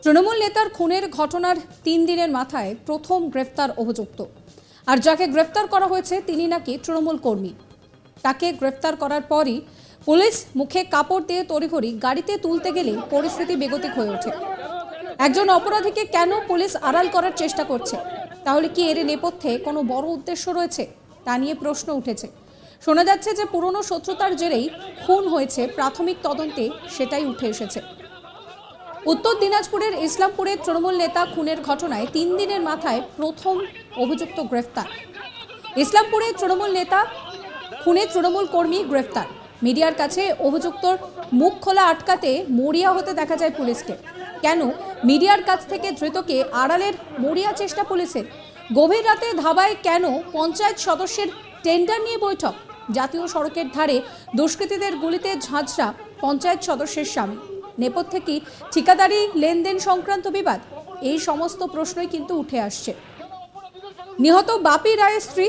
তৃণমূল নেতার খুনের ঘটনার 3 দিনের মাথায় প্রথম গ্রেফতার অভিযুক্ত। আর যাকে গ্রেফতার করা হয়েছে তিনি নাকি তৃণমূল কর্মী। তাকে গ্রেফতার করার পরই পুলিশ মুখে কাপড় দিয়ে তড়িঘড়ি গাড়িতে তুলতে গেলে পরিস্থিতি বেগতিক হয়ে ওঠে। একজন অপরাধীকে কেন পুলিশ আড়াল করার চেষ্টা করছে? তাহলে কি এর নেপথ্যে কোনো বড় উদ্দেশ্য রয়েছে? তা নিয়ে প্রশ্ন উঠেছে। শোনা যাচ্ছে যে পুরনো শত্রুতার জেরেই খুন হয়েছে, প্রাথমিক তদন্তে সেটাই উঠে এসেছে। উত্তর দিনাজপুরের ইসলামপুরের তৃণমূল নেতা খুনের ঘটনায় 3 দিনের মাথায় প্রথম অভিযুক্ত গ্রেফতার। ইসলামপুরের তৃণমূল নেতা খুনে তৃণমূল কর্মী গ্রেফতার। মিডিয়ার কাছে অভিযুক্তর মুখ খোলা আটকাতে মরিয়া হতে দেখা যায় পুলিশকে। কেন মিডিয়ার কাছ থেকে ধৃতকে আড়ালের মরিয়া চেষ্টা পুলিশের? গভীর রাতে ধাবায় কেন পঞ্চায়েত সদস্যের টেন্ডার নিয়ে বৈঠক? জাতীয় সড়কের ধারে দুষ্কৃতীদের গুলিতে ঝাঁঝরা পঞ্চায়েত সদস্যের স্বামী। নেপথ্যে কি ঠিকাদারি লেনদেন সংক্রান্ত বিবাদ? এই সমস্ত প্রশ্নই কিন্তু উঠে আসছে। নিহত বাপি রায়ের স্ত্রী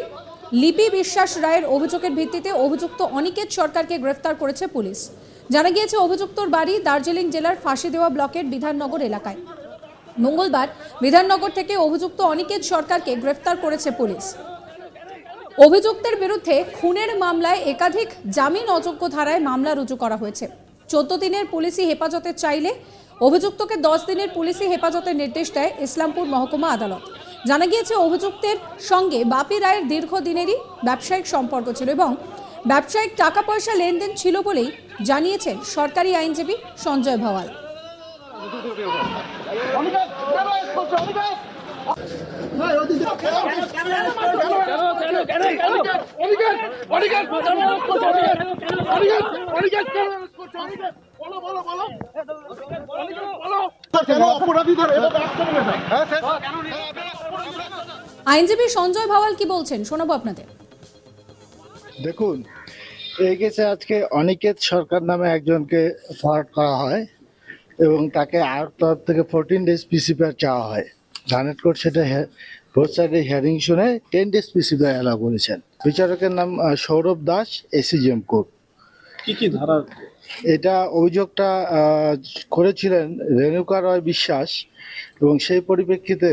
লিপি বিশ্বাস রায়ের অভিযোগের ভিত্তিতে অভিযুক্ত অনিকেত সরকারকে গ্রেফতার করেছে পুলিশ। জানা গিয়েছে অভিযুক্তর বাড়ি দার্জিলিং জেলার ফাঁসিদেওয়া ব্লকের বিধাননগর এলাকায়। মঙ্গলবার বিধাননগর থেকে অভিযুক্ত অনিকেত সরকারকে গ্রেফতার করেছে পুলিশ। অভিযুক্তের বিরুদ্ধে খুনের মামলায় একাধিক জামিন অযোগ্য ধারায় মামলা রুজু করা হয়েছে। 14 দিনের পুলিশি হেফাজতে চাইলে অভিযুক্তকে 10 দিনের পুলিশি হেফাজতের নির্দেশ দেয় ইসলামপুর মহকুমা আদালত। জানা গিয়েছে অভিযুক্তের সঙ্গে বাপি রায়ের দীর্ঘদিনেরই ব্যবসায়িক সম্পর্ক ছিল এবং ব্যবসায়িক টাকা পয়সা লেনদেন ছিল বলেই জানিয়েছেন সরকারি আইনজীবী সঞ্জয় ভাওয়াল। আইনজীবী সঞ্জয় ভাওয়াল কি বলছেন শোনাবো আপনাদের। দেখুন, এই কেসে আজকে অনিকেত সরকার নামে একজনকে ফরওয়ার্ড করা হয় এবং তাকে আয়োর তরফ থেকে 14 ডেজ পিসিপিআর চাওয়া হয়। ধানের কোর্ট সেটা বোথ সাইডে হিয়ারিং শুনে 10 ডেজ পিসিপিআর অ্যালাউ করেছেন। বিচারকের নাম সৌরভ দাস, এসিজিএম কোর্ট। কি ধারা? এটা অভিযোগটা করেছিলেন রেণুকা রয় বিশ্বাস এবং সেই পরিপ্রেক্ষিতে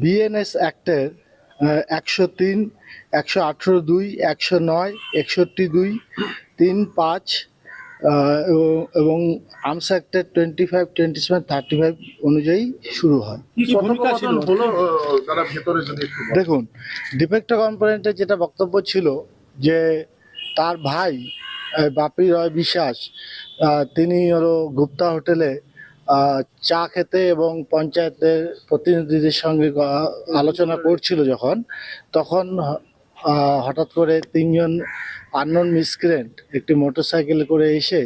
বিএনএস অ্যাক্টের 103, 118(2), 109, 61(2), 3(5) এবং আর্মস অ্যাক্টের 25, 27, 35 অনুযায়ী শুরু হয়। দেখুন, ডিফেক্টো কম্পোনেন্টের যেটা বক্তব্য ছিল যে তার ভাই বাপি রয় বিশ্বাস তিনি হলো গুপ্তা হোটেলে চা খেতে এবং পঞ্চায়েতের প্রতিনিধিদের সঙ্গে আলোচনা করছিল যখন, তখন হঠাৎ করে 3 জন আননোন মিসক্রিয়েন্ট একটি মোটরসাইকেলে করে এসে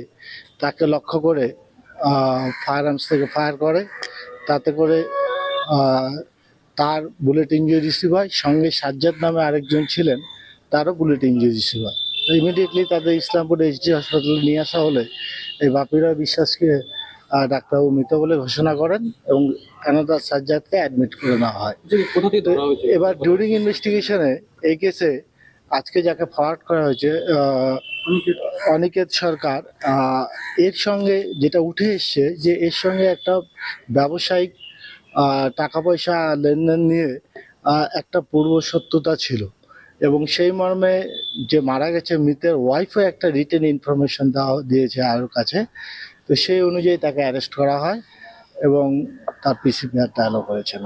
তাকে লক্ষ্য করে ফায়ার আর্মস থেকে ফায়ার করে। তাতে করে তার বুলেট ইঞ্জুরি রিসিভ হয়। সঙ্গে সাজ্জাদ নামে আরেকজন ছিলেন, তারও বুলেট ইঞ্জুরি রিসিভ হয়। ইমিডিয়েটলি তাদের ইসলামপুর এইচডি হাসপাতালে নিয়ে আসা হলে এই বাপি রয় বিশ্বাসকে ডাক্তারবাবু মৃত বলে ঘোষণা করেন এবং অ্যানাদার সাজ্জাদকে অ্যাডমিট করে নেওয়া হয়। এবার ডিউরিং ইনভেস্টিগেশনে এই কেসে আজকে যাকে ফরওয়ার্ড করা হয়েছে অনিকেত সরকার, এর সঙ্গে যেটা উঠে এসছে যে এর সঙ্গে একটা ব্যবসায়িক টাকা পয়সা লেনদেন নিয়ে একটা পূর্ব শত্রুতা ছিল এবং সেই মর্মে যে মারা গেছে মৃতের ওয়াইফও একটা রিটেন ইনফরমেশন দিয়েছে আরও কাছে। তো সেই অনুযায়ী তাকে অ্যারেস্ট করা হয় এবং তার পিসিপিআরটা অ্যালাউ করেছেন।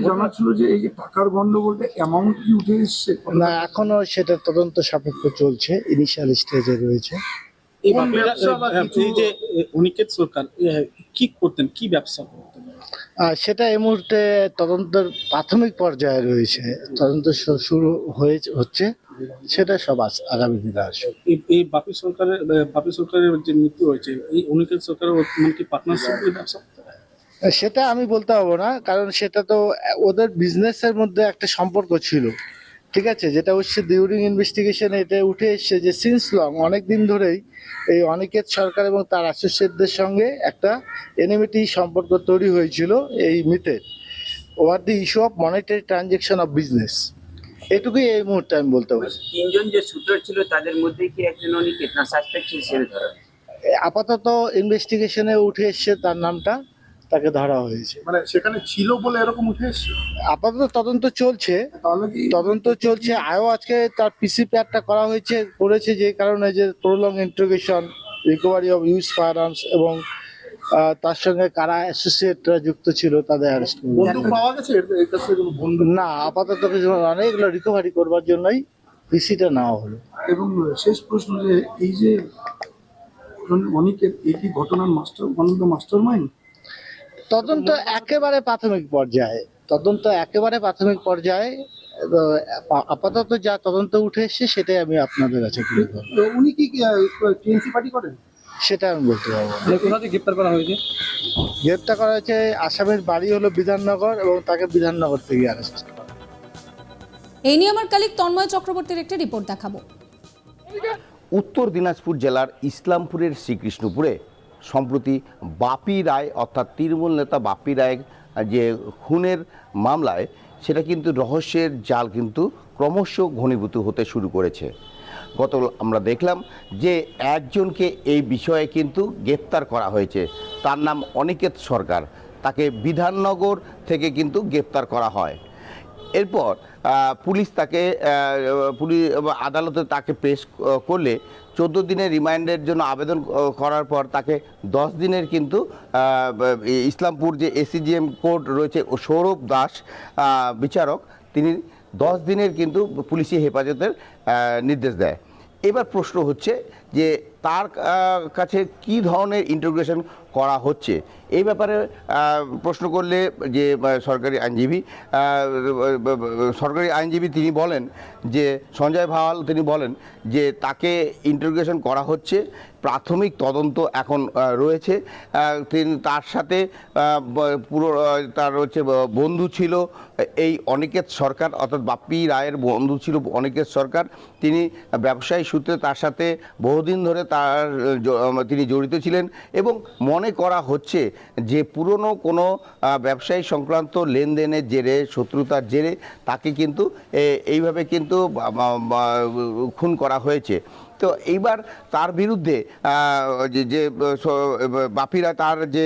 জানা ছিল যে এই যে টাকার গন্ডগোলটা অ্যামাউন্ট কি উঠে এসছে না, এখনো সেটা তদন্ত সাপেক্ষ চলছে, ইনিশিয়াল স্টেজে রয়েছে। এই যে অনিকেত সরকার কি করতেন, কি ব্যবসা করতেন সেটা এই মুহূর্তে তদন্তের প্রাথমিক পর্যায়ে রয়েছে, তদন্ত শুরু হচ্ছে, সেটা সব আগামী দিনে আসবে। এই বাপি সরকারের যে মৃত্যু হয়েছে, এই অনিকেত সরকারের মানে কি পার্টনারশিপ ব্যবসা? সেটা আমি বলতে পারবো না, কারণ সেটা তো ওদের বিজনেসের মধ্যে একটা সম্পর্ক ছিল, ঠিক আছে। যেটা হচ্ছে ডিউরিং ইনভেস্টিগেশনে এটা উঠে এসছে যে সিন্স লং, অনেক দিন ধরেই এই অনিকেত সরকার এবং তার অ্যাসোসিয়েটদের সঙ্গে একটা এনিমিটি সম্পর্ক তৈরি হয়েছিল এই মৃতের, over the issue of monetary transaction of business. এটুকুই এই মুহূর্তে আমি বলতে পারি। 3 জন যে শুটার ছিল তাদের মধ্যে কি একজন অনিকেত না সাসপেক্ট হিসেবে ধরা? আপাতত ইনভেস্টিগেশনে উঠে এসছে তার নামটা, তাকে ধরা হয়েছে। মানে সেখানে ছিল বলে এরকম উঠে এসছে। আপাতত তদন্ত চলছে, তাহলে কি আরও আজকে তার পিসি প্যাডটা করেছে যে কারণে যে prolong interrogation, recovery of use fire arms এবং তার সঙ্গে কারা অ্যাসোসিয়েটরা যুক্ত ছিল তাদের অ্যারেস্ট করবে। বন্দুক পাওয়া গেছে এর কাছ থেকে কোনো বন্দুক? না, আপাতত কিছু মানে এগুলো রিকভারি করবার জন্যই পিসিটা নেওয়া হলো। এবং শেষ প্রশ্ন, যে এই যে অনেকের এই কি ঘটনার মাস্টার মাইন্ড? তদন্ত একেবারে প্রাথমিক পর্যায়ে আপাতত যা তদন্ত উঠে এসছে সেটাই আমি আপনাদের কাছে তুলে ধরবো। উনি কি টিএমসি পার্টি করেন? সেটা আমি বলতে পারবো না। কোথা থেকে গ্রেপ্তার করা হয়েছে? গ্রেপ্তার করা হয়েছে, আসামির বাড়ি হলো বিধাননগর এবং তাকে বিধাননগর থেকে অ্যারেস্ট করা। এই নিয়ে আমার কালিক তন্ময় চক্রবর্তীর একটি রিপোর্ট দেখাবো। উত্তর দিনাজপুর জেলার ইসলামপুরের শ্রীকৃষ্ণপুরে সম্প্রতি বাপি রায় অর্থাৎ তৃণমূল নেতা বাপি রায় যে খুনের মামলায় সেটা কিন্তু রহস্যের জাল কিন্তু ক্রমশ ঘনীভূত হতে শুরু করেছে। গত আমরা দেখলাম যে একজনকে এই বিষয়ে কিন্তু গ্রেপ্তার করা হয়েছে, তার নাম অনিকেত সরকার। তাকে বিধাননগর থেকে কিন্তু গ্রেপ্তার করা হয়। এরপর পুলিশ তাকে আদালতে তাকে পেশ করলে 14 দিনের রিমান্ডের জন্য আবেদন করার পর তাকে 10 দিনের কিন্তু ইসলামপুর যে এসিজিএম কোর্ট রয়েছে ও সৌরভ দাস বিচারক, তিনি 10 দিনের কিন্তু পুলিশি হেফাজতের নির্দেশ দেয়। এবার প্রশ্ন হচ্ছে যে তার কাছে কি ধরনের ইন্টারোগেশন করা হচ্ছে, এই ব্যাপারে প্রশ্ন করলে যে সরকারি আইনজীবী তিনি বলেন যে সঞ্জয় ভাওয়াল তিনি বলেন যে তাকে ইন্টারোগেশন করা হচ্ছে, প্রাথমিক তদন্ত এখন রয়েছে। তিনি তার সাথে পুরো তার বন্ধু ছিল এই অনিকেত সরকার, অর্থাৎ বাপ্পি রায়ের বন্ধু ছিল অনিকেত সরকার। তিনি ব্যবসায়ী সূত্রে তার সাথে বহুদিন ধরে তিনি জড়িত ছিলেন এবং মনে করা হচ্ছে যে পুরনো কোনো ব্যবসায়ী সংক্রান্ত লেনদেনের জেরে, শত্রুতার জেরে তাকে কিন্তু এইভাবে কিন্তু খুন করা হয়েছে। তো এইবার তার বিরুদ্ধে যে বাপিরা তার যে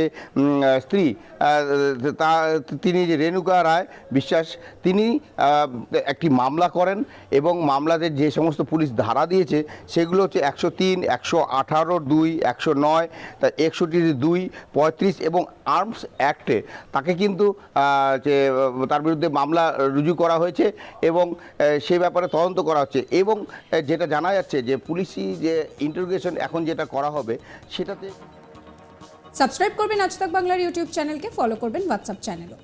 স্ত্রী তিনি যে রেণুকা রায় বিশ্বাস, তিনি একটি মামলা করেন এবং মামলাতে যে সমস্ত পুলিশ ধারা দিয়েছে সেগুলো হচ্ছে 103, 118(2), 109, 61(2), 35 এবং আর্মস অ্যাক্টে তাকে কিন্তু তার বিরুদ্ধে মামলা রুজু করা হয়েছে এবং সে ব্যাপারে তদন্ত করা হচ্ছে। এবং যেটা জানা যাচ্ছে যে পুলিশি যে ইন্টারোগেশন এখন যেটা করা হবে সেটাতে সাবস্ক্রাইব করবেন আজ তাক বাংলার ইউটিউব চ্যানেলকে, ফলো করবেন হোয়াটসঅ্যাপ চ্যানেলও।